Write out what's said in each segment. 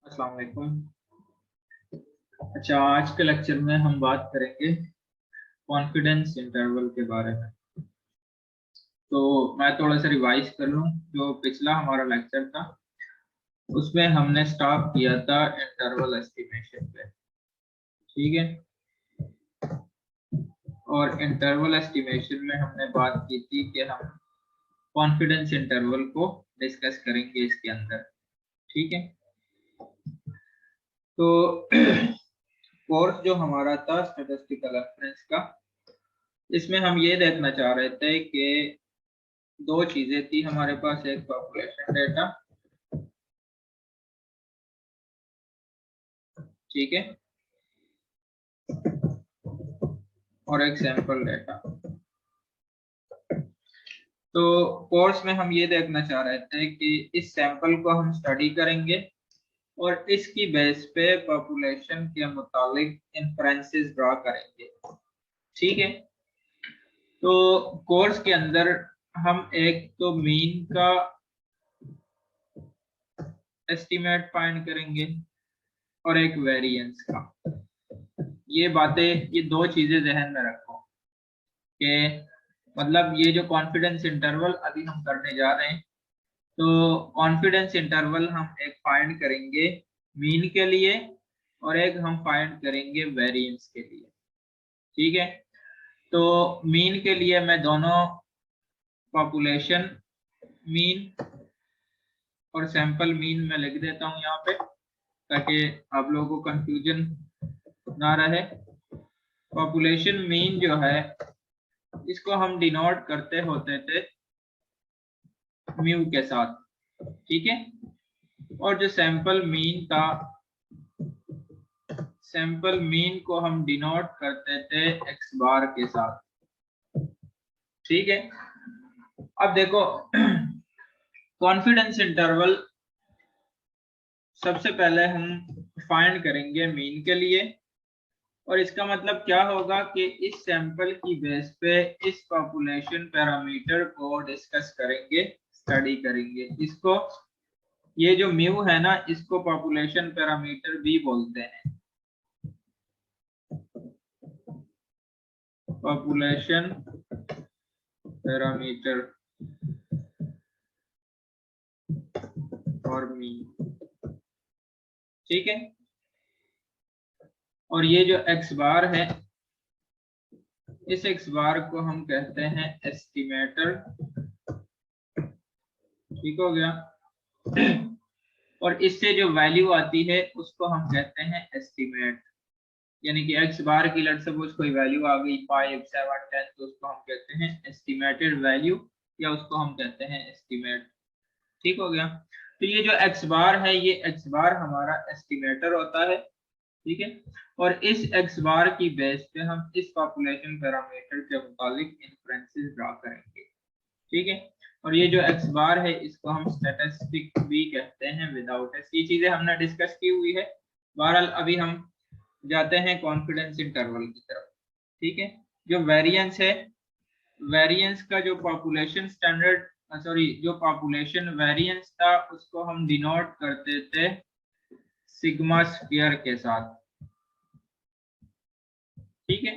अस्सलाम वालेकुम। अच्छा, आज के लेक्चर में हम बात करेंगे कॉन्फिडेंस इंटरवल के बारे में। तो मैं थोड़ा सा रिवाइज कर लूं। जो पिछला हमारा लेक्चर था उसमें हमने स्टॉप किया था इंटरवल एस्टिमेशन पे, ठीक है। और इंटरवल एस्टिमेशन में हमने बात की थी कि हम कॉन्फिडेंस इंटरवल को डिस्कस करेंगे इसके अंदर, ठीक है। तो कोर्स जो हमारा था स्टैटिस्टिकल रेफरेंस का, इसमें हम ये देखना चाह रहे थे कि दो चीजें थी हमारे पास, एक पॉपुलेशन डेटा, ठीक है, और एक सैंपल डेटा। तो कोर्स में हम ये देखना चाह रहे थे कि इस सैंपल को हम स्टडी करेंगे और इसकी बेस पे पॉपुलेशन के मुताबिक इन्फ्रेंसेस ड्रा करेंगे, ठीक है। तो कोर्स के अंदर हम एक तो मीन का एस्टिमेट फाइंड करेंगे और एक वेरिएंस का। ये बातें, ये दो चीजें जहन में रखो कि मतलब ये जो कॉन्फिडेंस इंटरवल अभी हम करने जा रहे हैं, तो कॉन्फिडेंस इंटरवल हम एक फाइंड करेंगे मीन के लिए और एक हम फाइंड करेंगे वेरिएंस के लिए, ठीक है। तो मीन के लिए मैं दोनों पॉपुलेशन मीन और सैंपल मीन में लिख देता हूं यहाँ पे, ताकि आप लोगों को कंफ्यूजन ना रहे। पॉपुलेशन मीन जो है इसको हम डिनोट करते होते थे म्यू के साथ, ठीक है। और जो सैंपल मीन था, सैंपल मीन को हम डिनोट करते थे एक्स बार के साथ, ठीक है। अब देखो कॉन्फिडेंस इंटरवल सबसे पहले हम फाइंड करेंगे मीन के लिए, और इसका मतलब क्या होगा कि इस सैंपल की बेस पे इस पॉपुलेशन पैरामीटर को डिस्कस करेंगे, स्टडी करेंगे इसको। ये जो म्यू है ना, इसको पॉपुलेशन पैरामीटर भी बोलते हैं, पॉपुलेशन पैरामीटर और मीन, ठीक है। और ये जो एक्स बार है, इस एक्स बार को हम कहते हैं एस्टिमेटर, ठीक हो गया। और इससे जो वैल्यू आती है उसको हम कहते हैं एस्टिमेट, यानी कि एक्स बार की लेट्स सपोज कोई वैल्यू आ गई 5, 7, 10, तो उसको हम कहते हैं एस्टिमेटेड वैल्यू, या उसको हम कहते हैं एस्टिमेट, ठीक हो गया। तो ये जो एक्स बार है, ये एक्स बार हमारा एस्टिमेटर होता है, ठीक है। और इस एक्स बार की बेस पे हम इस पॉपुलेशन पैरामीटर के मुताबिक इन्फ्रेंसेस ड्रा करेंगे, ठीक है। और ये जो एक्स बार है इसको हम स्टैटिस्टिक भी कहते हैं विदाउट एस। ये चीजें हमने डिस्कस की हुई है। बहरहाल अभी हम जाते हैं कॉन्फिडेंस इंटरवल की तरफ, ठीक है। जो वेरिएंस है, वेरिएंस का जो पॉपुलेशन स्टैंडर्ड सॉरी जो पॉपुलेशन वेरिएंस था उसको हम डिनोट करते थे सिग्मा स्क्वायर के साथ, ठीक है।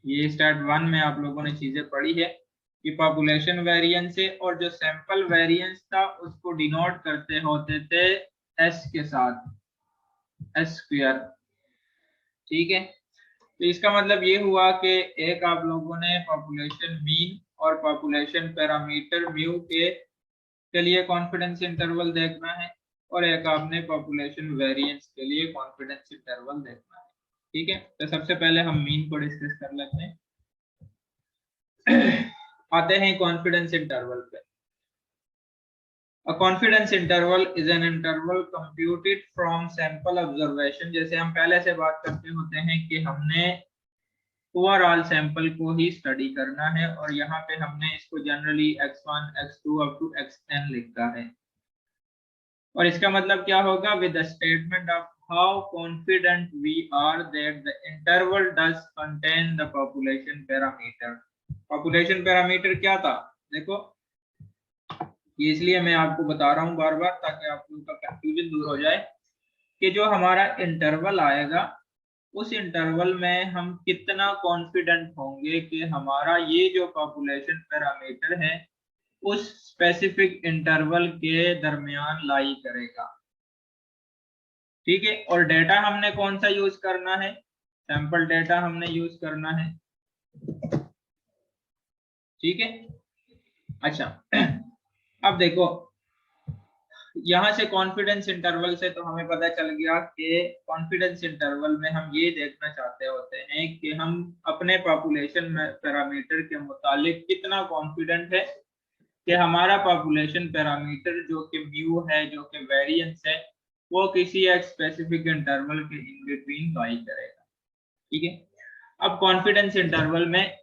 ये स्टार्ट 1 में आप लोगों ने चीजें पढ़ी है कि पॉपुलेशन वेरिएंस है, और जो सैंपल वेरिएंस था उसको डिनोट करते होते थे एस के साथ, एस स्क्वायर, ठीक है। तो इसका मतलब ये हुआ कि एक आप लोगों ने पॉपुलेशन मीन और पॉपुलेशन पैरामीटर म्यू के लिए कॉन्फिडेंस इंटरवल देखना है, और एक आपने पॉपुलेशन वेरिएंस के लिए कॉन्फिडेंस इंटरवल देखना है, ठीक है। तो सबसे पहले हम मीन को डिस्कस कर लेते हैं। आते हैं कॉन्फिडेंस इंटरवल पे। A confidence interval is an interval computed from sample observation। जैसे हम पहले से बात करते होते हैं कि हमने ओवरऑल सैंपल को ही स्टडी करना है, और यहाँ पे हमने इसको generally x1 x2 up to xn लिखा है। और इसका मतलब क्या होगा, with the statement of how confident we are that the interval does contain the population parameter. Population parameter क्या था, देखो ये इसलिए मैं आपको बता रहा हूँ बार बार ताकि आप लोगों का कंफ्यूजन दूर हो जाए। कि जो हमारा इंटरवल आएगा उस इंटरवल में हम कितना कॉन्फिडेंट होंगे कि हमारा ये जो पॉपुलेशन पैरामीटर है उस स्पेसिफिक इंटरवल के दरमियान लाई करेगा। ठीक है, और डेटा हमने कौन सा यूज करना है, सैंपल डेटा हमने यूज करना है। ठीक है, अच्छा अब देखो यहां से कॉन्फिडेंस इंटरवल से तो हमें पता चल गया कि कॉन्फिडेंस इंटरवल में हम ये देखना चाहते होते हैं कि हम अपने पॉपुलेशन पैरामीटर के मुतालिक कितना कॉन्फिडेंट है कि हमारा पॉपुलेशन पैरामीटर जो कि म्यू है, जो कि वेरिएंस है, वो किसी एक स्पेसिफिक इंटरवल के इन बिटवीन लाई करेगा। ठीक है, अब कॉन्फिडेंस इंटरवल में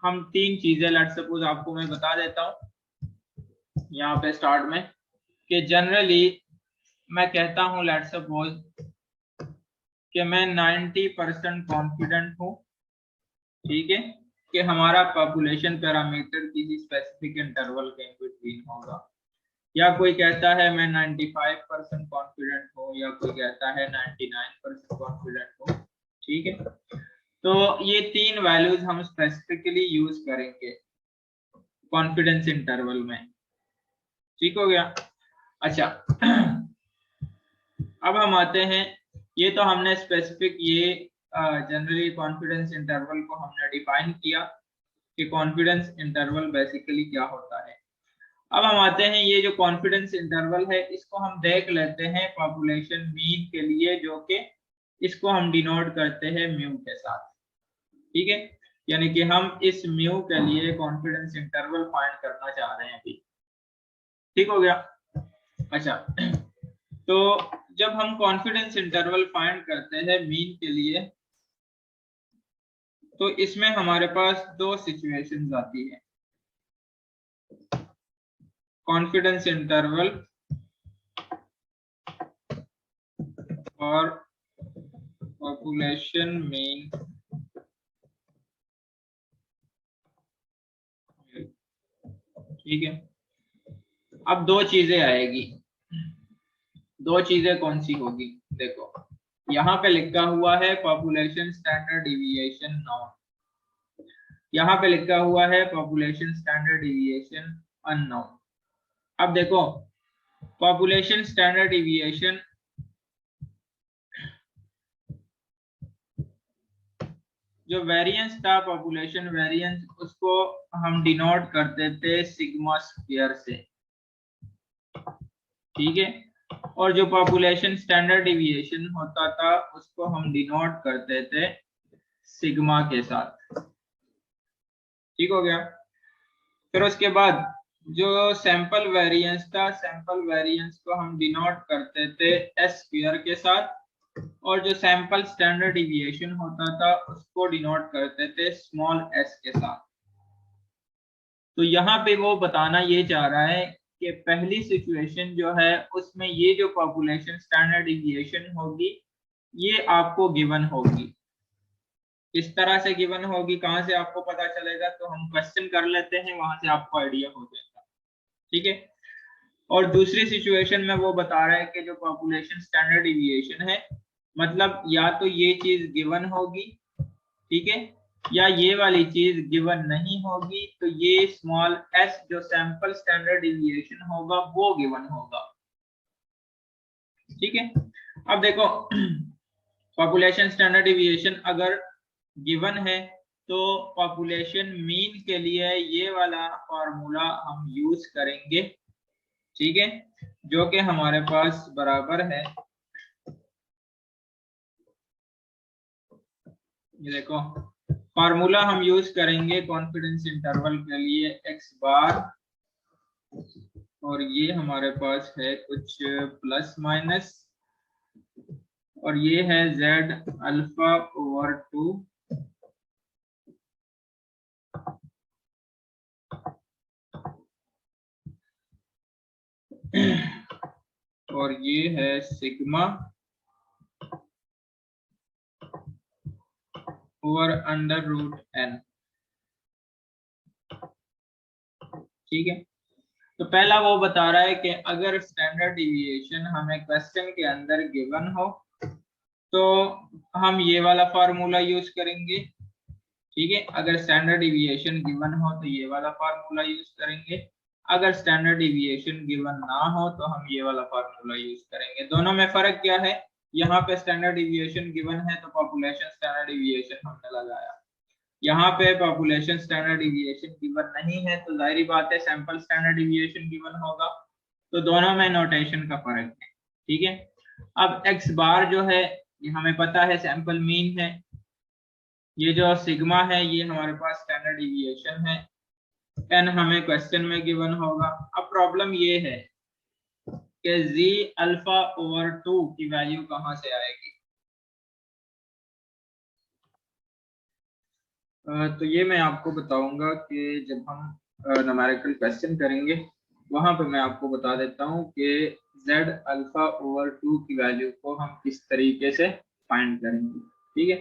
हम तीन चीजें लेट्स सपोज आपको मैं बता देता हूं यहाँ पे स्टार्ट में कि जनरली मैं कहता हूं लेट्स सपोज कि मैं 90% कॉन्फिडेंट हूं, ठीक है, कि हमारा पॉपुलेशन पैरामीटर किसी स्पेसिफिक इंटरवल के इन बिटवीन होगा, या कोई कहता है मैं 95% कॉन्फिडेंट हूं, या कोई कहता है 99% कॉन्फिडेंट हूं। ठीक है, तो ये तीन वैल्यूज हम स्पेसिफिकली यूज करेंगे कॉन्फिडेंस इंटरवल में। ठीक हो गया, अच्छा अब हम आते हैं, ये तो हमने स्पेसिफिक ये जनरली कॉन्फिडेंस इंटरवल को हमने डिफाइन किया कि कॉन्फिडेंस इंटरवल बेसिकली क्या होता है। अब हम आते हैं, ये जो कॉन्फिडेंस इंटरवल है इसको हम देख लेते हैं पॉपुलेशन मीन के लिए, जो कि इसको हम डिनोट करते हैं म्यू के साथ। ठीक है, यानी कि हम इस म्यू के लिए कॉन्फिडेंस इंटरवल फाइंड करना चाह रहे हैं अभी। ठीक हो गया, अच्छा तो जब हम कॉन्फिडेंस इंटरवल फाइंड करते हैं मीन के लिए तो इसमें हमारे पास दो सिचुएशंस आती है, कॉन्फिडेंस इंटरवल और पॉपुलेशन मीन। ठीक है, अब दो चीजें आएगी, दो चीजें कौन सी होगी, देखो यहाँ पे लिखा हुआ है पॉपुलेशन स्टैंडर्ड डिविएशन नॉन, यहाँ पे लिखा हुआ है पॉपुलेशन स्टैंडर्ड डिविएशन अननोन। अब देखो पॉपुलेशन स्टैंडर्ड डिविएशन जो वेरिएंस था, पॉपुलेशन वेरिएंस, उसको हम डिनोट करते थे सिग्मा स्क्वायर से। ठीक है, और जो पॉपुलेशन स्टैंडर्ड डिविएशन होता था उसको हम डिनोट करते थे सिग्मा के साथ। ठीक हो गया, फिर उसके बाद जो सैंपल वेरिएंस था, सैंपल वेरिएंस को हम डिनोट करते थे एस स्क्वायर के साथ, और जो सैंपल स्टैंडर्ड डिविएशन होता था उसको डिनोट करते थे स्मॉल एस के साथ। तो यहाँ पे वो बताना ये चाह रहा है कि पहली सिचुएशन जो है उसमें ये जो पॉपुलेशन स्टैंडर्ड डिविएशन होगी ये आपको गिवन होगी। इस तरह से गिवन होगी, कहाँ से आपको पता चलेगा, तो हम क्वेश्चन कर लेते हैं, वहां से आपको आइडिया हो जाएगा। ठीक है, और दूसरी सिचुएशन में वो बता रहा है कि जो पॉपुलेशन स्टैंडर्ड डिविएशन है, मतलब या तो ये चीज गिवन होगी, ठीक है, या ये वाली चीज गिवन नहीं होगी, तो ये स्मॉल एस जो सैंपल स्टैंडर्ड डिविएशन होगा वो गिवन होगा। ठीक है, अब देखो पॉपुलेशन स्टैंडर्ड डिविएशन अगर गिवन है तो पॉपुलेशन मीन के लिए ये वाला फॉर्मूला हम यूज करेंगे। ठीक है, जो कि हमारे पास बराबर है, ये देखो फॉर्मूला हम यूज करेंगे कॉन्फिडेंस इंटरवल के लिए एक्स बार, और ये हमारे पास है कुछ प्लस माइनस, और ये है जेड अल्फा ओवर 2, और ये है sigma over under root n. ठीक है, तो पहला वो बता रहा है कि अगर स्टैंडर्ड डिविएशन हमें क्वेश्चन के अंदर गिवन हो तो हम ये वाला फार्मूला यूज करेंगे, ठीक है। अगर स्टैंडर्ड डिविएशन गिवन हो तो ये वाला फार्मूला यूज करेंगे, अगर स्टैंडर्ड डिविएशन गिवन ना हो तो हम ये वाला फार्मूला यूज करेंगे। दोनों में फर्क क्या है, यहाँ पे स्टैंडर्ड डिविएशन गिवन है तो पॉपुलेशन स्टैंडर्ड डिविएशन हमने लगाया, यहाँ पे पॉपुलेशन स्टैंडर्ड डिविएशन गिवन नहीं है तो जाहिर बात है सैंपल स्टैंडर्ड डिविएशन गिवन होगा। तो दोनों में नोटेशन का फर्क है, ठीक है। अब एक्स बार जो है ये हमें पता है सैंपल मीन है, ये जो सिग्मा है ये हमारे पास स्टैंडर्ड डिविएशन है, एन हमें क्वेश्चन में गिवन होगा। अब प्रॉब्लम ये है कि z अल्फा ओवर 2 की वैल्यू कहां से आएगी। तो ये मैं आपको बताऊंगा कि जब हम न्यूमेरिकल क्वेश्चन करेंगे वहां पे मैं आपको बता देता हूं कि z अल्फा ओवर 2 की वैल्यू को हम किस तरीके से फाइंड करेंगे, ठीक है।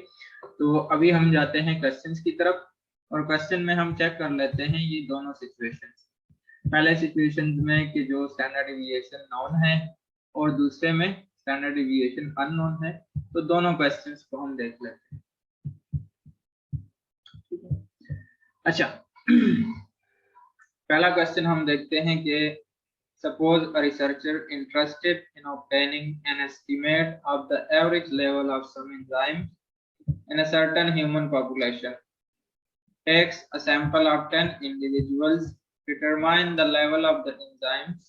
तो अभी हम जाते हैं क्वेश्चंस की तरफ और क्वेश्चन में हम चेक कर लेते हैं ये दोनों सिचुएशंस। पहले सिचुएशन में कि जो स्टैंडर्ड डिविएशन नोन है और दूसरे में स्टैंडर्ड डिविएशन अननोन है, तो दोनों क्वेश्चंस को हम देख लेते हैं। अच्छा पहला क्वेश्चन हम देखते हैं कि suppose a researcher interested in obtaining an estimate of the average level of some enzyme in a certain human population takes a sample of 10 individuals, determine the level of the enzymes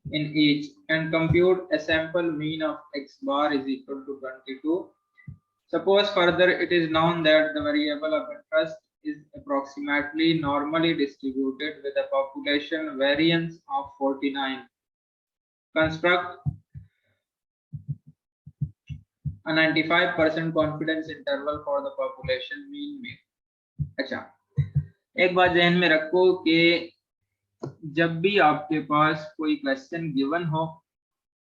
in each and compute a sample mean of x bar is equal to 22. Suppose further it is known that the variable of interest is approximately normally distributed with a population variance of 49. Construct a 95% confidence interval for the population mean में। अच्छा एक बात ध्यान में रखो कि जब भी आपके पास कोई क्वेश्चन गिवन हो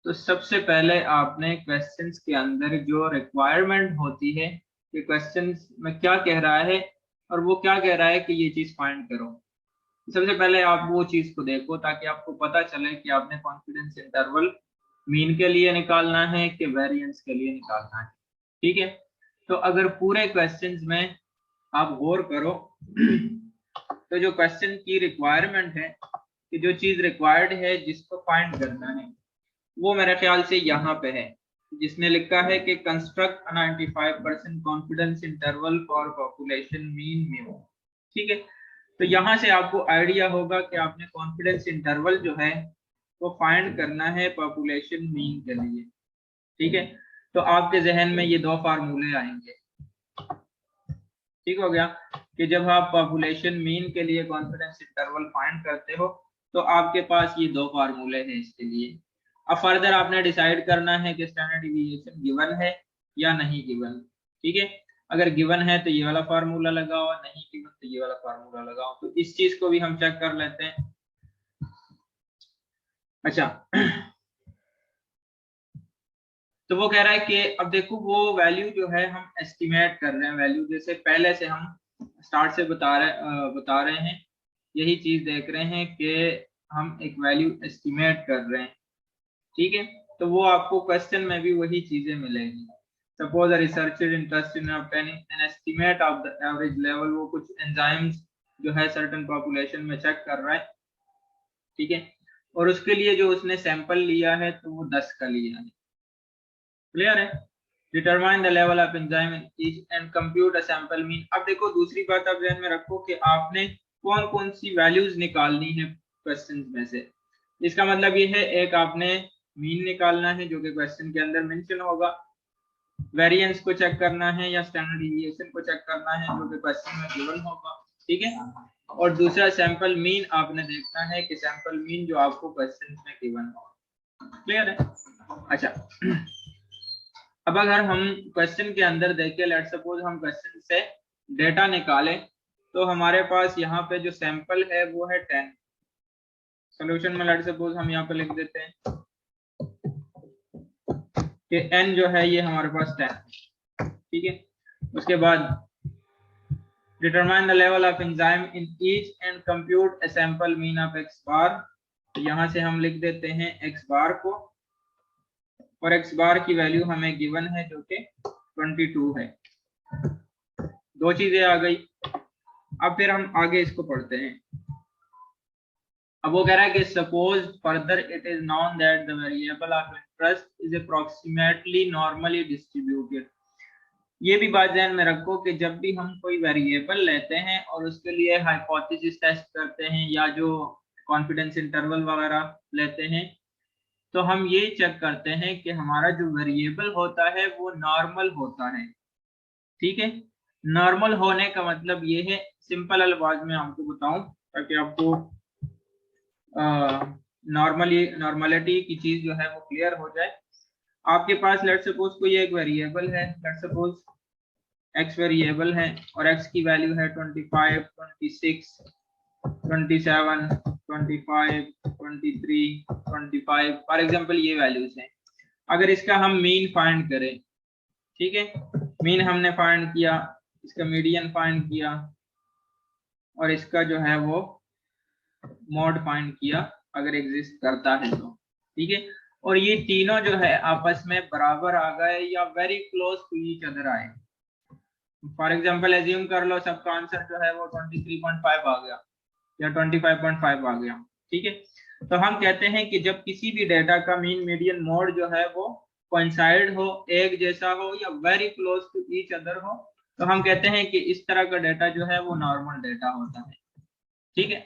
तो सबसे पहले आपने क्वेश्चंस के अंदर जो रिक्वायरमेंट होती है कि क्वेश्चंस में क्या कह रहा है और वो क्या कह रहा है कि ये चीज फाइंड करो, सबसे पहले आप वो चीज को देखो ताकि आपको पता चले कि आपने कॉन्फिडेंस इंटरवल मीन के लिए निकालना है कि वेरिएंस के लिए निकालना है, ठीक है। तो अगर पूरे क्वेश्चंस में आप गौर करो तो जो क्वेश्चन की रिक्वायरमेंट है कि जो चीज रिक्वायर्ड है जिसको फाइंड करना है वो मेरे ख्याल से यहाँ पे है, जिसने लिखा है कि construct 95% confidence interval for population mean mu, ठीक है। तो यहाँ से आपको आइडिया होगा कि आपने कॉन्फिडेंस इंटरवल जो है वो फाइंड करना है पॉपुलेशन मीन के लिए, ठीक है। तो आपके जहन में ये दो फार्मूले आएंगे, ठीक हो गया कि जब आप पॉपुलेशन मीन के लिए कॉन्फिडेंस इंटरवल फाइंड करते हो तो आपके पास ये दो फार्मूले हैं इसके लिए। अब फर्दर आपने डिसाइड करना है कि स्टैंडर्ड डिविएशन गिवन है या नहीं गिवन, ठीक है। अगर गिवन है तो ये वाला फार्मूला लगाओ, नहीं गिवन तो ये वाला फार्मूला लगाओ। तो इस चीज को भी हम चेक कर लेते हैं। अच्छा तो वो कह रहा है कि अब देखो वो वैल्यू जो है हम एस्टिमेट कर रहे हैं, वैल्यू जैसे पहले से हम स्टार्ट से बता रहे हैं, यही चीज देख रहे हैं कि हम एक वैल्यू एस्टिमेट कर रहे हैं, ठीक है। तो वो आपको क्वेश्चन में भी वही चीजें मिलेगी। Suppose a researcher interested in obtaining an estimate of the average level, वो कुछ एंजाइम्स जो है सर्टेन पॉपुलेशन में चेक कर रहा है, ठीक है। और उसके लिए जो उसने सैंपल लिया है तो वो 10 का लिया है, क्लियर है। Determine the level of enzyme in each and compute a sample mean. अब देखो दूसरी बात आप ध्यान में रखो कि आपने कौन कौन सी वैल्यूज निकालनी है क्वेश्चन में से। इसका मतलब ये है एक आपने मीन निकालना है जो कि क्वेश्चन के अंदर मेंशन होगा, वेरिएंस को चेक करना है या स्टैंडर्ड डिविएशन को चेक करना है जो कि क्वेश्चन में गिवन होगा, ठीक है। और दूसरा सैंपल मीन आपने देखना है कि सैंपल मीन जो आपको क्वेश्चन में गिवन होगा, क्लियर है। अच्छा अब अगर हम क्वेश्चन के अंदर देखें, लेट सपोज हम क्वेश्चन से डेटा निकालें तो हमारे पास यहाँ पे जो सैंपल है वो है 10। सॉल्यूशन में लेट सपोज हम यहाँ पे लिख देते हैं कि n जो है ये हमारे पास 10, ठीक है। उसके बाद determine the level of enzyme in each and compute a sample mean of x बार तो यहाँ से हम लिख देते हैं एक्स बार को, और एक्स बार की वैल्यू हमें गिवन है जो कि 22 है। दो चीजें आ गई। अब फिर हम आगे इसको पढ़ते हैं। अब वो कह रहा है कि suppose further it is known that the variable of interest is approximately normally distributed. ये भी बात ध्यान में रखो कि जब भी हम कोई वेरिएबल लेते हैं और उसके लिए हाइपोथेसिस टेस्ट करते हैं या जो कॉन्फिडेंस इंटरवल वगैरह लेते हैं, तो हम ये चेक करते हैं कि हमारा जो वेरिएबल होता है वो नॉर्मल होता है। ठीक है, नॉर्मल होने का मतलब ये है, सिंपल अल्फाज में आपको बताऊं ताकि आपको नॉर्मलिटी की चीज जो है वो क्लियर हो जाए। आपके पास लेट्स सपोज कोई एक वेरिएबल है, लेट्स सपोज एक्स वेरिएबल है और एक्स की वैल्यू है 25, 26, 27, 25, 23, 25 फॉर एग्जांपल, ये वैल्यूज हैं। अगर इसका हम मीन फाइंड करें, ठीक है, मीन हमने फाइंड किया, इसका मीडियन फाइंड किया और इसका जो है वो मॉड फाइंड किया अगर एग्जिस्ट करता है तो, ठीक है, और ये तीनों जो है आपस में बराबर आ गए या very close to each other आए। फॉर एग्जांपल एज्यूम कर लो सबका आंसर जो है वो 23.5 आ गया या 25.5 आ गया। ठीक है, तो हम कहते हैं कि जब किसी भी डेटा का मीन मीडियन मोड जो है वो कोइंसाइड हो, एक जैसा हो या very close to each other हो, तो हम कहते हैं कि इस तरह का डेटा जो है वो नॉर्मल डेटा होता है। ठीक है,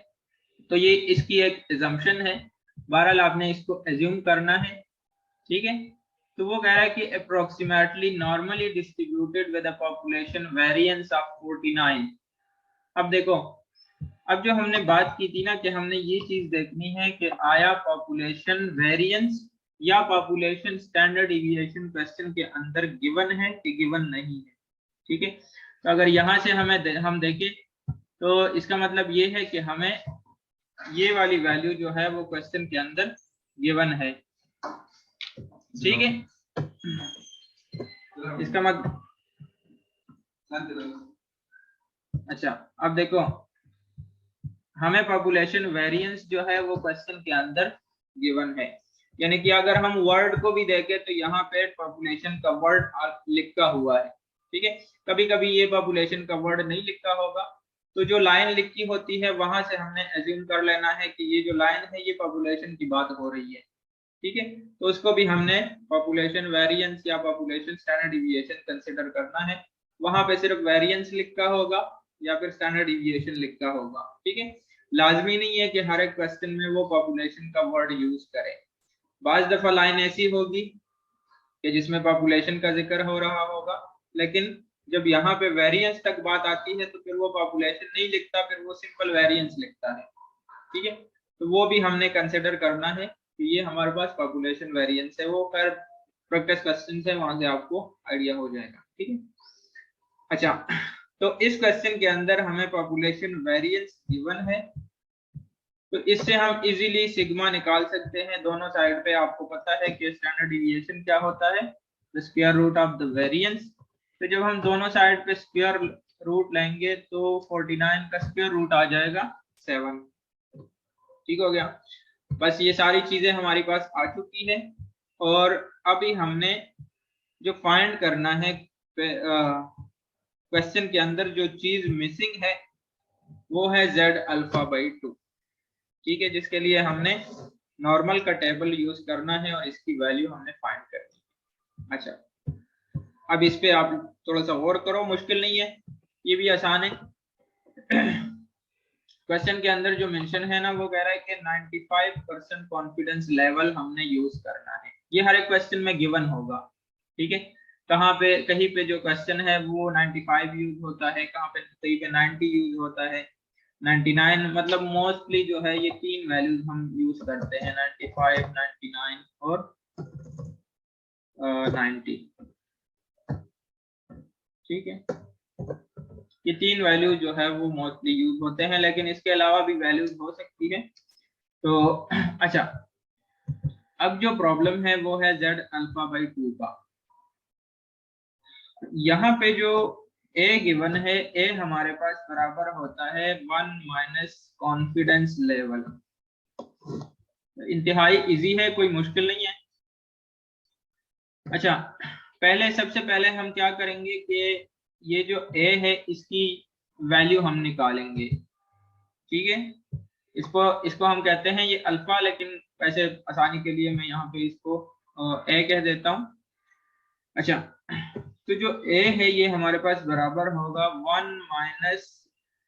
तो ये इसकी एक एजम्पशन है, बहरहाल आपने इसको एज्यूम करना है। ठीक है, तो वो कह रहा है कि approximately normally distributed with a population variance of 49। अब देखो, अब जो हमने बात की थी ना कि हमने ये चीज देखनी है कि आया पॉपुलेशन वेरिएंस या पॉपुलेशन स्टैंडर्ड डिविएशन क्वेश्चन के अंदर गिवन है कि गिवन नहीं है। ठीक है, तो अगर यहाँ से हम देखें तो इसका मतलब ये है कि हमें ये वाली वैल्यू जो है वो क्वेश्चन के अंदर गिवन है। ठीक है, इसका मतलब अच्छा, अब देखो हमें पॉपुलेशन वेरिएंस जो है वो क्वेश्चन के अंदर गिवन है, यानी कि अगर हम वर्ड को भी देखें तो यहाँ पे पॉपुलेशन का वर्ड लिखा हुआ है। ठीक है, कभी कभी ये पॉपुलेशन का वर्ड नहीं लिखा होगा, तो जो लाइन लिखी होती है वहां से हमने एज्यूम कर लेना है कि ये जो लाइन है ये पॉपुलेशन की बात हो रही है। ठीक है, तो उसको भी हमने पॉपुलेशन वेरिएंस या पॉपुलेशन स्टैंडर्ड डिविएशन कंसिडर करना है। वहां पे सिर्फ वेरिएंस लिखा होगा या फिर स्टैंडर्ड डिविएशन लिखा होगा। ठीक है, लाजमी नहीं है कि हर एक क्वेश्चन में वो पॉपुलेशन का वर्ड यूज करें। बाज दफा लाइन ऐसी होगी कि जिसमें पॉपुलेशन का जिक्र हो रहा होगा, लेकिन जब यहाँ पे वेरिएंस तक बात आती है तो फिर वो पॉपुलेशन नहीं लिखता, फिर वो सिंपल वेरिएंस लिखता है। ठीक है, तो वो भी हमने कंसिडर करना है कि ये हमारे पास पॉपुलेशन वेरिएंस है। वो खैर प्रैक्टिस क्वेश्चन है, वहां से आपको आइडिया हो जाएगा। ठीक है, अच्छा, तो इस क्वेश्चन के अंदर हमें पॉपुलेशन वेरिएंस गिवन है, तो इससे हम इजीली सिग्मा निकाल सकते हैं। दोनों साइड पे आपको पता है कि स्टैंडर्ड डिविएशन क्या होता है, the square root of the variance. तो जब हम दोनों साइड पे स्क्वायर रूट लेंगे तो 49 का स्क्वायर रूट आ जाएगा 7। ठीक हो गया, बस ये सारी चीजें हमारे पास आ चुकी है। और अभी हमने जो फाइंड करना है क्वेश्चन के अंदर जो चीज मिसिंग है वो है z अल्फा बाई 2। ठीक है, जिसके लिए हमने नॉर्मल का टेबल यूज करना है और इसकी वैल्यू हमने फाइंड करनी है। अच्छा, अब इस पे आप थोड़ा सा और करो, मुश्किल नहीं है, ये भी आसान है। क्वेश्चन के अंदर जो मेंशन है ना वो कह रहा है कि 95% कॉन्फिडेंस लेवल हमने यूज करना है। ये हर एक क्वेश्चन में गिवन होगा। ठीक है, कहाँ पे कहीं पे जो क्वेश्चन है वो 95 यूज होता है, कहाँ पे कहीं पे 90 यूज होता है, 99, मतलब मोस्टली जो है ये तीन वैल्यूज हम यूज करते हैं, 95, 99 और 90। ठीक है, ये तीन वैल्यू जो है वो मोस्टली यूज होते हैं, लेकिन इसके अलावा भी वैल्यूज हो सकती है। तो अच्छा, अब जो प्रॉब्लम है वो है z अल्फा बाई 2 का। यहाँ पे जो a गिवन है, a हमारे पास बराबर होता है 1 माइनस कॉन्फिडेंस लेवल। इंतहाई इजी है, कोई मुश्किल नहीं है। अच्छा, सबसे पहले हम क्या करेंगे कि ये जो a है इसकी वैल्यू हम निकालेंगे। ठीक है, इसको इसको हम कहते हैं ये अल्फा, लेकिन वैसे आसानी के लिए मैं यहाँ पे इसको a कह देता हूँ। अच्छा, तो जो a है ये हमारे पास बराबर होगा 1 माइनस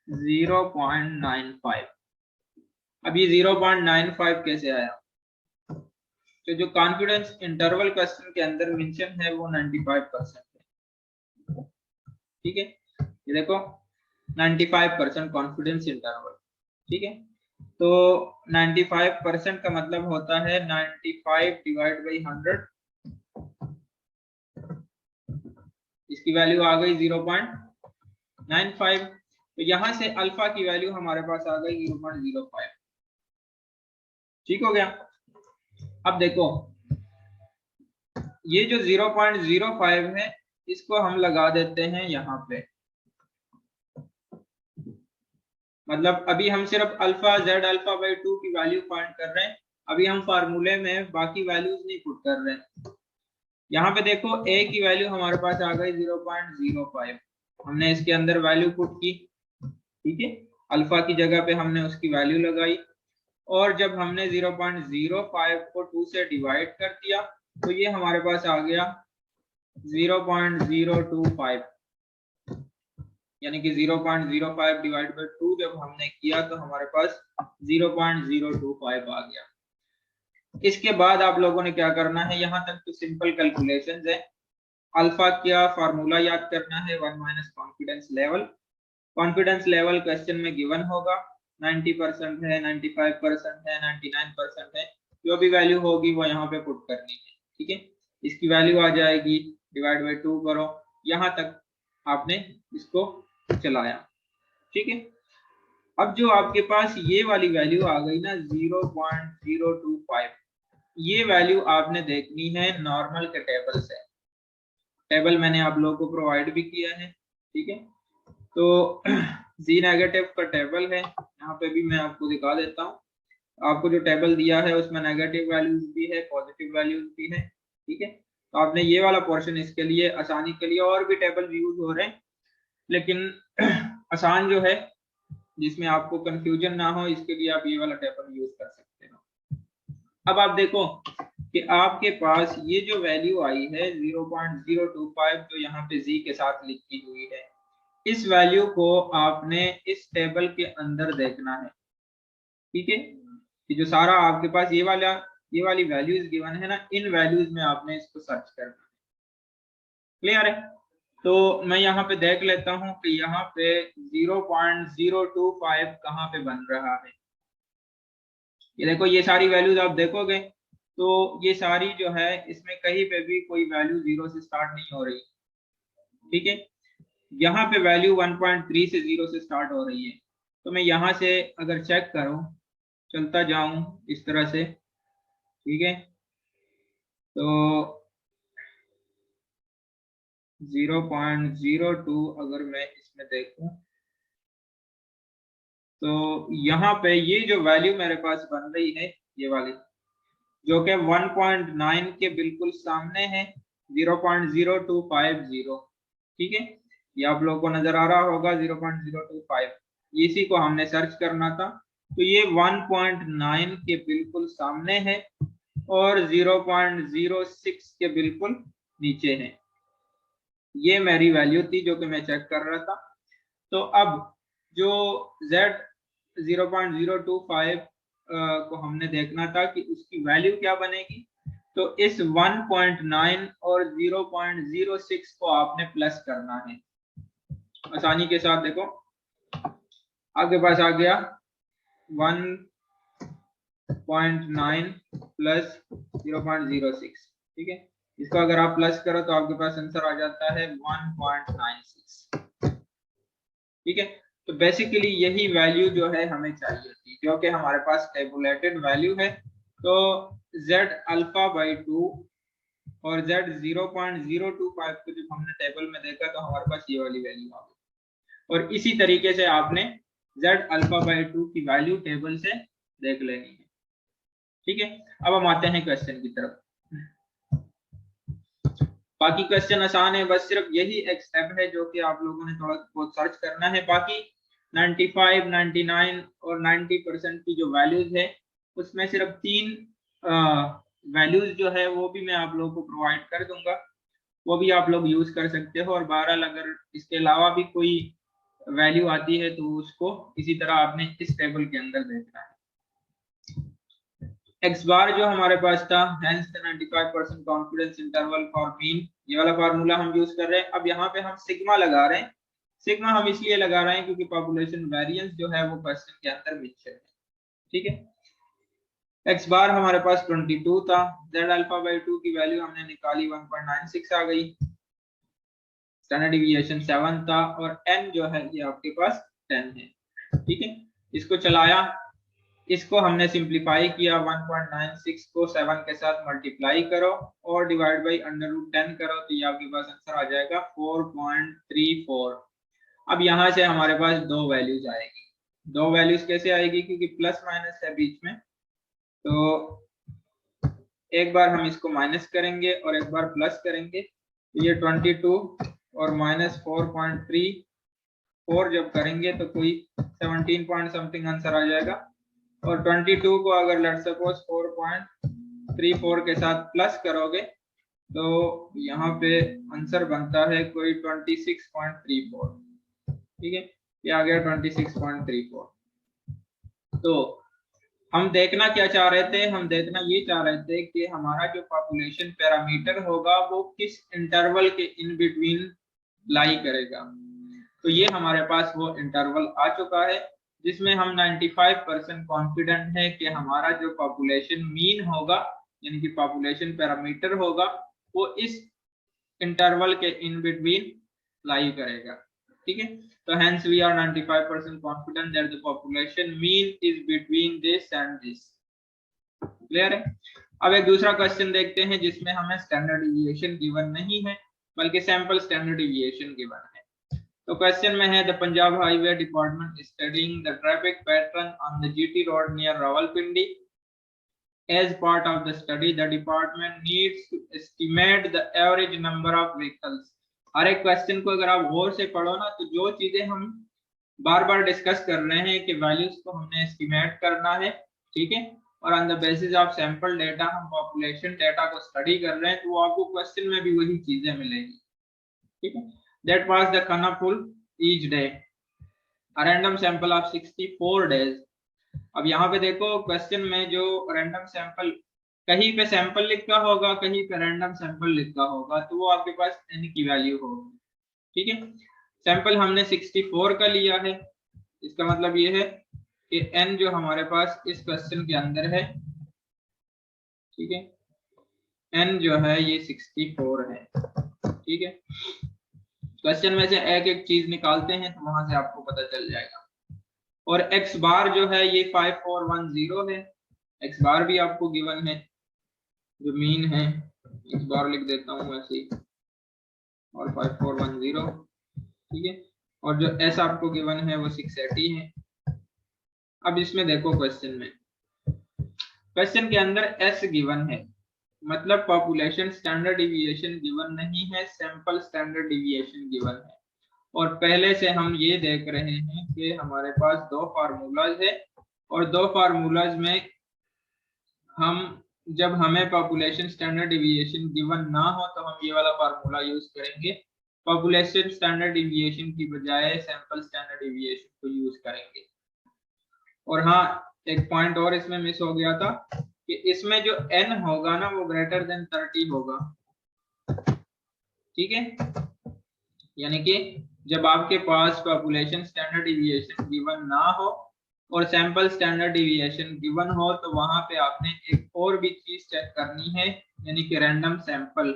0.95। अब ये 0.95 कैसे आया? तो जो कॉन्फिडेंस इंटरवल क्वेश्चन के अंदर मेंशन है वो 95% है। ठीक है, ये देखो 95% कॉन्फिडेंस इंटरवल। ठीक है, तो 95% का मतलब होता है 95 डिवाइड बाई 100, इसकी वैल्यू आ गई 0.95। तो यहां से अल्फा की वैल्यू हमारे पास आ गई 0.05। ठीक हो गया। अब देखो ये जो 0.05 है इसको हम लगा देते हैं यहाँ पे। मतलब अभी हम सिर्फ अल्फा जेड अल्फा बाई 2 की वैल्यू फाइंड कर रहे हैं, अभी हम फार्मूले में बाकी वैल्यूज नहीं पुट कर रहे हैं। यहाँ पे देखो a की वैल्यू हमारे पास आ गई 0.05, हमने इसके अंदर वैल्यू पुट की। ठीक है, अल्फा की जगह पे हमने उसकी वैल्यू लगाई, और जब हमने 0.05 को 2 से डिवाइड कर दिया तो ये हमारे पास आ गया 0.025, यानी कि 0.05 डिवाइड बाई 2 जब हमने किया तो हमारे पास 0.025 आ गया। इसके बाद आप लोगों ने क्या करना है, यहाँ तक तो सिंपल कैलकुलेशंस है। अल्फा क्या फार्मूला याद करना है, 1 minus confidence level. Confidence level question में गिवन होगा, 90% है, 95% है, 99% है, जो भी वैल्यू होगी वो यहाँ पे पुट करनी है। ठीक है, इसकी वैल्यू आ जाएगी, डिवाइड बाई 2 करो, यहाँ तक आपने इसको चलाया। ठीक है, अब जो आपके पास ये वाली वैल्यू आ गई ना 0.025, ये वैल्यू आपने देखनी है नॉर्मल के टेबल से। टेबल मैंने आप लोगों को प्रोवाइड भी किया है। ठीक है, तो जी नेगेटिव का टेबल है, यहाँ पे भी मैं आपको दिखा देता हूँ। आपको जो टेबल दिया है उसमें नेगेटिव वैल्यूज भी है, पॉजिटिव वैल्यूज भी है। ठीक है, तो आपने ये वाला पोर्शन, इसके लिए आसानी के लिए और भी टेबल यूज हो रहे हैं, लेकिन आसान जो है जिसमें आपको कंफ्यूजन ना हो, इसके लिए आप ये वाला टेबल यूज कर सकते हो। अब आप देखो कि आपके पास ये जो वैल्यू आई है 0.025, जो यहाँ पे जी के साथ लिखी हुई है, इस वैल्यू को आपने इस टेबल के अंदर देखना है। ठीक है, कि जो सारा आपके पास ये वाली वैल्यूज गिवन है ना, इन वैल्यूज में आपने इसको सर्च करना है। क्लियर है? तो मैं यहाँ पे देख लेता हूँ कि यहाँ पे 0.025 कहाँ पे बन रहा है। ये देखो, ये सारी वैल्यूज आप देखोगे तो ये सारी जो है इसमें कहीं पे भी कोई वैल्यू 0 से स्टार्ट नहीं हो रही। ठीक है, यहाँ पे वैल्यू 1.3 से 0 से स्टार्ट हो रही है। तो मैं यहाँ से अगर चेक करूँ, चलता जाऊं इस तरह से, ठीक है, तो 0.02 अगर मैं इसमें देखूं तो यहाँ पे ये जो वैल्यू मेरे पास बन रही है, ये वाली जो कि 1.9 के बिल्कुल सामने है, 0.0250। ठीक है, ये आप लोगों को नजर आ रहा होगा 0.025, इसी को हमने सर्च करना था। तो ये 1.9 के बिल्कुल सामने है और 0.06 के बिल्कुल नीचे है। ये मेरी वैल्यू थी जो कि मैं चेक कर रहा था। तो अब जो Z 0.025 को हमने देखना था कि उसकी वैल्यू क्या बनेगी, तो इस 1.9 और 0.06 को आपने प्लस करना है। आसानी के साथ देखो, आपके पास आ गया 1.9 प्लस 0.06। ठीक है, इसको अगर आप प्लस करो तो आपके पास आंसर आ जाता है 1.96। ठीक है, तो बेसिकली यही वैल्यू जो है हमें चाहिए थी, क्योंकि हमारे पास टेबुलेटेड वैल्यू है। तो z अल्फा बाई 2 और z 0.025 को जब हमने टेबल में देखा तो हमारे पास ये वाली वैल्यू आ गई। और इसी तरीके से आपने z अल्फा बाई 2 की वैल्यू टेबल से देख लेनी है। ठीक है, अब हम आते हैं क्वेश्चन की तरफ। बाकी क्वेश्चन आसान है, बस सिर्फ यही एक स्टेप है जो कि आप लोगों ने थोड़ा बहुत सर्च करना है। बाकी 95, 99 और 90% की जो वैल्यूज है उसमें सिर्फ 3 वैल्यूज जो है वो भी मैं आप लोगों को प्रोवाइड कर दूंगा, वो भी आप लोग यूज कर सकते हो। और बहरहाल अगर इसके अलावा भी कोई वैल्यू आती है तो उसको इसी तरह आपने इस टेबल के अंदर देखना है। एक्स बार जो हमारे पास था, hence the 95% confidence interval for mean, ये वाला फार्मूला हम यूज कर रहे हैं। अब यहाँ पे हम सिग्मा लगा रहे हैं। सिग्मा हम इसलिए लगा रहे हैं क्योंकि पॉपुलेशन वेरिएंस जो है वो क्वेश्चन के अंदर मेंशन है। ठीक है, एक्स बार हमारे पास 22 था, जेड अल्फा बाई 2 की वैल्यू हमने निकाली 1.96 आ गई, स्टैंडर्ड डिविएशन 7 था और n जो है ये आपके पास 10 है। ठीक है, इसको चलाया, इसको हमने सिंप्लीफाई किया, 1.96 को 7 के साथ मल्टीप्लाई करो और डिवाइड बाई √10 करो तो ये आपके पास आंसर आ जाएगा 4.34। अब यहाँ से हमारे पास दो वैल्यूज आएगी। दो वैल्यूज कैसे आएगी, क्योंकि प्लस माइनस है बीच में, तो एक बार हम इसको माइनस करेंगे और एक बार प्लस करेंगे तो ये 22 और माइनस 4.34 जब करेंगे तो कोई 17 पॉइंट समथिंग आंसर आ जाएगा। और 22 को अगर लेट्स सपोज 4.34 के साथ प्लस करोगे तो यहाँ पे आंसर बनता है कोई 26.34। ठीक है, ये आ गया 26.34। तो हम देखना क्या चाह रहे थे, हम देखना ये चाह रहे थे कि हमारा जो पॉपुलेशन पैरामीटर होगा वो किस इंटरवल के इन बिटवीन लाई करेगा। तो ये हमारे पास वो इंटरवल आ चुका है जिसमें हम 95% कॉन्फिडेंट है कि हमारा जो पॉपुलेशन मीन होगा यानी कि पॉपुलेशन पैरामीटर होगा वो इस इंटरवल के इन बिटवीन लाई करेगा। ठीक है, तो hence we are 95% confident that the population mean is between this and this। Clear है। अब एक दूसरा क्वेश्चन देखते हैं जिसमें हमें स्टैंडर्ड डिविएशन गिवन नहीं है बल्कि सैंपल स्टैंडर्ड डिविएशन गिवन है। तो क्वेश्चन में है the Punjab highway department studying the traffic pattern on the GT road near Rawalpindi. As part of the study, the department needs to estimate the average number of vehicles। हर एक question को अगर आप गौर से पढ़ो ना तो जो चीजें हम बार बार डिस्कस कर रहे हैं कि वैल्यूज को हमने एस्टिमेट करना है, ठीक है, और on the basis of sample data हम पॉपुलेशन डेटा को स्टडी कर रहे हैं तो वो आपको क्वेश्चन में भी वही चीजें मिलेगी। ठीक है, that was the carpool each day a random sample of 64 days. अब यहाँ पे देखो क्वेश्चन में जो रैंडम सैंपल, कहीं पे सैंपल लिखा होगा कहीं पे रैंडम सैंपल लिखा होगा तो वो आपके पास n की वैल्यू होगी। ठीक है, सैंपल हमने 64 का लिया है, इसका मतलब ये है कि n जो हमारे पास इस क्वेश्चन के अंदर है, ठीक है, n जो है ये 64 है। ठीक है, क्वेश्चन में से एक एक चीज निकालते हैं तो वहां से आपको पता चल जाएगा। और x बार जो है ये 5410 है, x बार भी आपको गिवन है जो मीन है, x बार लिख देता हूँ ऐसे ही और 5410। ठीक है, और जो s आपको गिवन है वो 680 है। अब इसमें देखो क्वेश्चन में, क्वेश्चन के अंदर s गिवन है मतलब पॉपुलेशन स्टैंडर्ड डिविएशन गिवन नहीं है, सैंपल स्टैंडर्ड डिविएशन गिवन है। और पहले से हम ये देख रहे हैं कि हमारे पास दो फार्मूलाज है और दो फार्मूलाज में हम जब हमें पॉपुलेशन स्टैंडर्ड डिविएशन गिवन ना हो तो हम ये वाला फार्मूला यूज करेंगे, पॉपुलेशन स्टैंडर्ड डिविएशन की बजाय सैंपल स्टैंडर्ड डिविएशन को यूज करेंगे। और हाँ, एक पॉइंट और इसमें मिस हो गया था कि इसमें जो n होगा ना वो ग्रेटर देन 30 होगा। ठीक है, यानी कि जब आपके पास पॉपुलेशन स्टैंडर्ड डिविएशन गिवन ना हो और सैंपल स्टैंडर्ड डिविएशन गिवन हो तो वहां पे आपने एक और भी चीज चेक करनी है यानी कि रैंडम सैंपल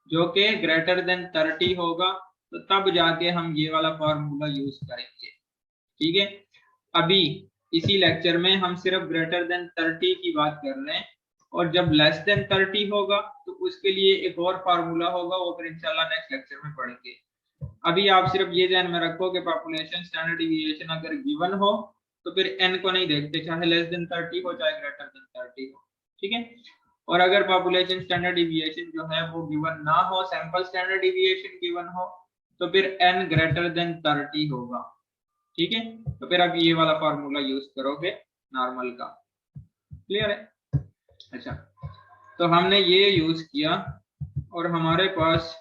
जो कि ग्रेटर देन 30 होगा, तो तब जाके हम ये वाला फॉर्मूला यूज करेंगे। ठीक है, अभी इसी लेक्चर में हम सिर्फ ग्रेटर देन 30 की बात कर रहे हैं और जब लेस देन 30 होगा तो उसके लिए एक और फार्मूला होगा, वो फिर इंशाल्लाह नेक्स्ट लेक्चर में पढ़ेंगे। अभी आप सिर्फ ये ध्यान में रखो कि पॉपुलेशन स्टैंडर्ड डिविएशन अगर गिवन हो तो फिर n को नहीं देखते, चाहे लेस देन 30 हो चाहे ग्रेटर देन 30 हो। ठीक है। और अगर पॉपुलेशन स्टैंडर्ड डिविएशन जो है वो गिवन ना हो, सैंपल स्टैंडर्ड डिविएशन गिवन हो, तो फिर n ग्रेटर देन 30 होगा। ठीक है, तो फिर आप ये वाला फॉर्मूला यूज करोगे नॉर्मल का। क्लियर है? अच्छा, तो हमने ये यूज किया और हमारे पास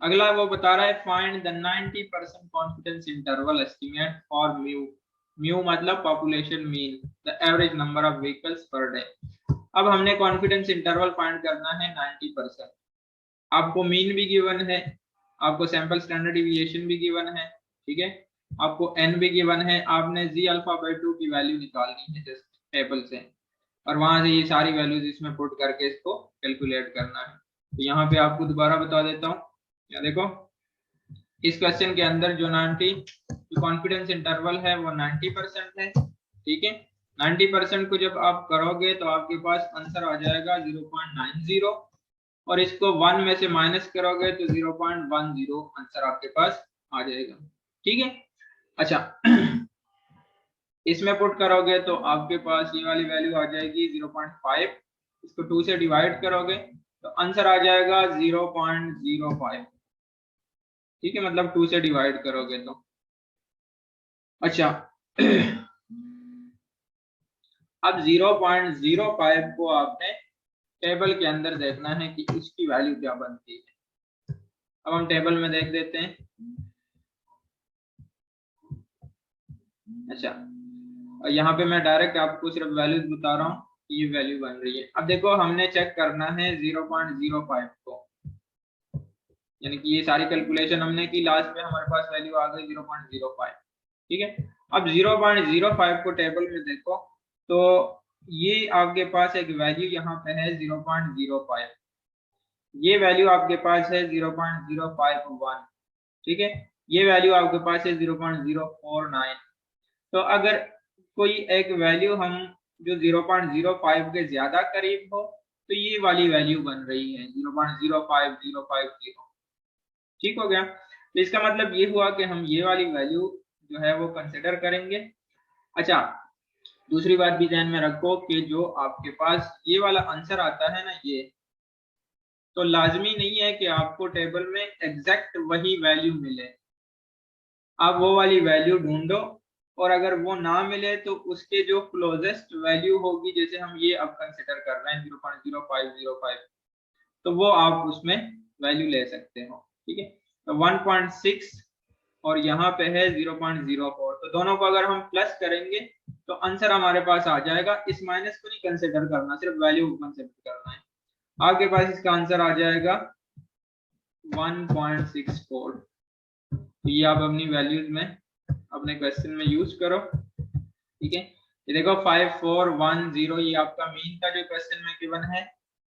अगला वो बता रहा है find the 90% confidence interval estimate for mu. Mu मतलब population mean, the average number of vehicles per day. अब हमने कॉन्फिडेंस इंटरवल फाइंड करना है 90%। आपको मीन भी गिवन है, आपको सैंपल स्टैंडर्ड डिविएशन भी गिवन है, ठीक है, आपको n भी गिवन है। आपने z अल्फा बाई 2 की वैल्यू निकालनी है जस्ट टेबल से, और वहां से ये सारी वैल्यूज इसमें पुट करके इसको कैलकुलेट करना है। तो यहाँ पे आपको दोबारा बता देता हूँ, या देखो इस क्वेश्चन के अंदर जो 90 जो कॉन्फिडेंस इंटरवल है वो 90% है। ठीक है, 90% को जब आप करोगे तो आपके पास आंसर आ जाएगा 0.90, और इसको 1 में से माइनस करोगे तो 0.10 आंसर आपके पास आ जाएगा। ठीक है, अच्छा इसमें पुट करोगे तो आपके पास ये वाली वैल्यू आ जाएगी 0.5, इसको 2 से डिवाइड करोगे तो आंसर आ जाएगा 0.05। ठीक है, मतलब 2 से डिवाइड करोगे तो। अच्छा अब 0.05 को आपने टेबल के अंदर देखना है कि उसकी वैल्यू क्या बनती है। अब हम टेबल में देख देते हैं। अच्छा, और यहाँ पे मैं डायरेक्ट आपको सिर्फ वैल्यूज बता रहा हूँ, ये वैल्यू बन रही है। अब देखो हमने चेक करना है 0.05 को, यानी कि ये सारी कैलकुलेशन हमने की, लास्ट में हमारे पास वैल्यू आ गई 0.05। ठीक है, अब 0.05 को टेबल में देखो तो ये आपके पास एक वैल्यू यहाँ पे है 0.05, ये वैल्यू आपके पास है 0.051। ठीक है, ये वैल्यू आपके पास है 0.049। तो अगर कोई एक वैल्यू हम जो 0.05 के ज्यादा करीब हो तो ये वाली वैल्यू बन रही है 0.05050। ठीक हो गया, तो इसका मतलब ये हुआ कि हम ये वाली वैल्यू जो है वो कंसिडर करेंगे। अच्छा, दूसरी बात भी ध्यान में रखो कि जो आपके पास ये वाला आंसर आता है ना, ये तो लाजमी नहीं है कि आपको टेबल में एग्जैक्ट वही वैल्यू मिले। आप वो वाली वैल्यू ढूंढो, और अगर वो ना मिले तो उसके जो क्लोजेस्ट वैल्यू होगी, जैसे हम ये अब कंसिडर कर रहे हैं 0.0505, तो वो आप उसमें वैल्यू ले सकते हो। ठीक है, तो 1.6 और यहाँ पे है 0.04, तो दोनों को अगर हम प्लस करेंगे तो आंसर हमारे पास आ जाएगा। इस माइनस को नहीं कंसिडर करना, सिर्फ वैल्यू को कंसिडर करना है। आपके पास इसका आंसर आ जाएगा 1.64। तो ये आप अपनी वैल्यूज में अपने क्वेश्चन में यूज करो। ठीक है, ये देखो 5410 ये आपका मीन था जो क्वेश्चन में गिवन है,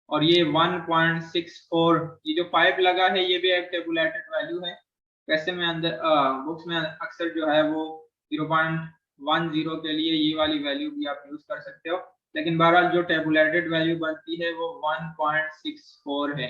और ये 1.64 ये जो 5 लगा है ये भी एक टेबुलेटेड वैल्यू है। क्वेश्चन में अंदर बुक्स में अक्सर जो है वो 0.10 के लिए ये वाली वैल्यू भी आप यूज कर सकते हो, लेकिन बहरहाल जो टेबुलेटेड वैल्यू बनती है वो 1.64 है।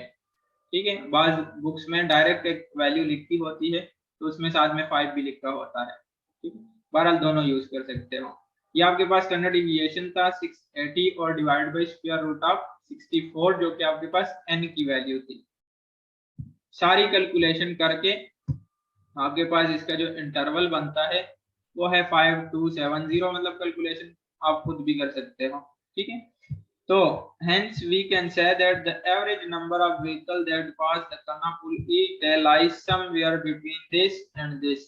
ठीक है, बाद बुक्स में डायरेक्ट एक वैल्यू लिखी होती है तो उसमें साथ में 5 भी लिखा होता है। ठीक है, बहरहाल दोनों यूज कर सकते हो। ये आपके पास स्टैंडर्ड डिविएशन था 680 और divide by square root of 64, जो कि आपके पास n की वैल्यू थी। सारी कैलकुलेशन करके आपके पास इसका जो इंटरवल बनता है वो है 5270, मतलब कैलकुलेशन आप खुद भी कर सकते हो। ठीक है, so hence we can say that the average number of vehicle that pass the Kanapur E lies somewhere between this and this,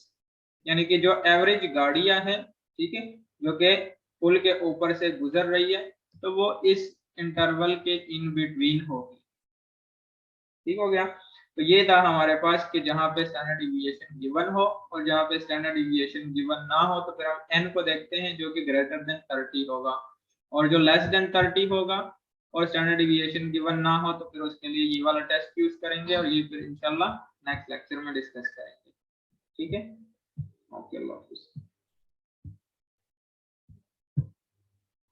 यानी कि जो एवरेज गाड़ियां हैं, ठीक है, जो कि पुल के ऊपर से गुजर रही है, तो वो इस इंटरवल के इन बिटवीन होगी। ठीक हो गया, तो ये था हमारे पास कि जहां पे स्टैंडर्ड डिविएशन गिवन हो और जहां पे स्टैंडर्ड डिविएशन गिवन ना हो तो फिर हम n को देखते हैं जो कि ग्रेटर देन 30 होगा, और जो लेस देन 30 होगा और स्टैंडर्ड डिविएशन गिवन ना हो तो फिर उसके लिए ये वाला टेस्ट यूज करेंगे, और ये फिर इंशाल्लाह नेक्स्ट लेक्चर में डिस्कस करेंगे। ठीक है, ओके, अल्लाह हाफिज़।